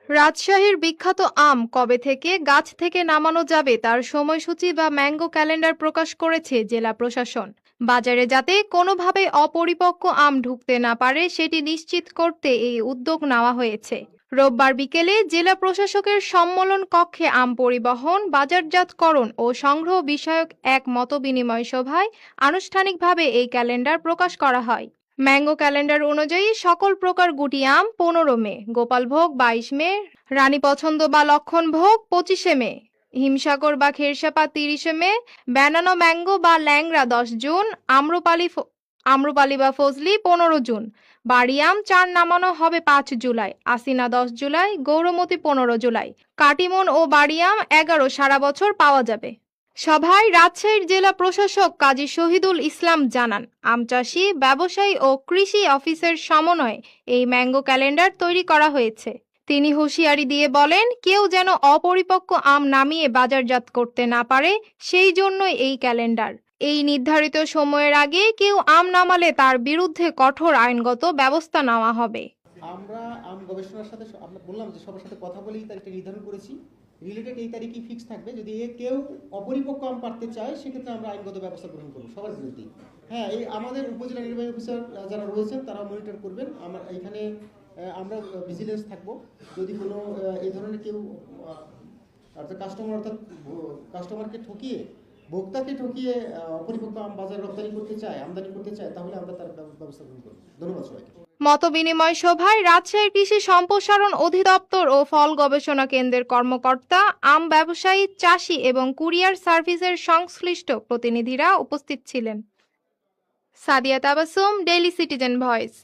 রাজশাহীর বিখ্যাত আম কবে থেকে গাছ থেকে নামানো যাবে তার সময়সূচি বা ম্যাঙ্গো ক্যালেন্ডার প্রকাশ করেছে জেলা প্রশাসন। বাজারে যাতে কোনোভাবেই অপরিপক্ক আম ঢুকতে না পারে সেটি নিশ্চিত করতে এই উদ্যোগ নেওয়া হয়েছে। রোববার বিকেলে জেলা প্রশাসকের সম্মেলন কক্ষে আম পরিবহন, বাজারজাতকরণ ও সংগ্রহ বিষয়ক এক মতবিনিময় সভায় আনুষ্ঠানিকভাবে এই ক্যালেন্ডার প্রকাশ করা হয়। ম্যাঙ্গো ক্যালেন্ডার অনুযায়ী সকল প্রকার গুটি আম 15 মে, গোপালভোগ 22 মে, রানী পছন্দ বা লক্ষণভোগ 25 মে, হিমসাগর বা খেরসাপা 30 মে, ব্যানানা ম্যাঙ্গো বা ল্যাংড়া 10 জুন, আম্রপালি বা ফজলি 15 জুন, বাড়ি আম 4 নামানো হবে 5 জুলাই, আসিনা 10 জুলাই, গৌরমতি 15 জুলাই, কাটিমন ও বাড়ি আম 11 সারা বছর পাওয়া যাবে। সভায় রাজশাহীর জেলা প্রশাসক কাজী শহীদুল ইসলাম জানান, আম চাষি, ব্যবসায়ী ও কৃষি অফিসের সমন্বয়ে এই ম্যাঙ্গো ক্যালেন্ডার তৈরি করা হয়েছে। তিনি হুঁশিয়ারি দিয়ে বলেন, কেউ যেন অপরিপক্ক আম নামিয়ে বাজারজাত করতে না পারে, সেই জন্যই এই ক্যালেন্ডার। এই নির্ধারিত সময়ের আগে কেউ আম নামালে তার বিরুদ্ধে কঠোর আইনগত ব্যবস্থা নেওয়া হবে। আমরা আম গবেষণার সাথে আমরা বললাম যে সবার সাথে কথা বলেই তারিখটা নির্ধারণ করেছি। রিলেটেড এই তারিখই ফিক্স থাকবে। যদি কেউ অপরিপক্ক আম পাড়তে চায় সেক্ষেত্রে আমরা আইনগত ব্যবস্থা গ্রহণ করবো সবার বিরুদ্ধেই। হ্যাঁ, এই আমাদের উপজেলা নির্বাহী অফিসার যারা রয়েছেন তারা মনিটর করবেন। এখানে আমরা ভিজিলেন্স থাকবো। যদি কোনো এই ধরনের কেউ কাস্টমারকে ঠকিয়ে, ভোক্তাকে ঠকিয়ে অপরিপক্ক আম বাজারে রপ্তানি করতে চায়, আমদানি করতে চায়, তাহলে আমরা তার ব্যবস্থা গ্রহণ করবো। ধন্যবাদ সবাইকে। মতবিনিময় সভায় রাজশাহী কৃষি সম্প্রসারণ অধিদপ্তর ও ফল গবেষণা কেন্দ্রের কর্মকর্তা, আম ব্যবসায়ী, চাষি এবং কুরিয়ার সার্ভিসের সংশ্লিষ্ট প্রতিনিধিরা উপস্থিত ছিলেন। Sadia Tabassum, daily citizen voice.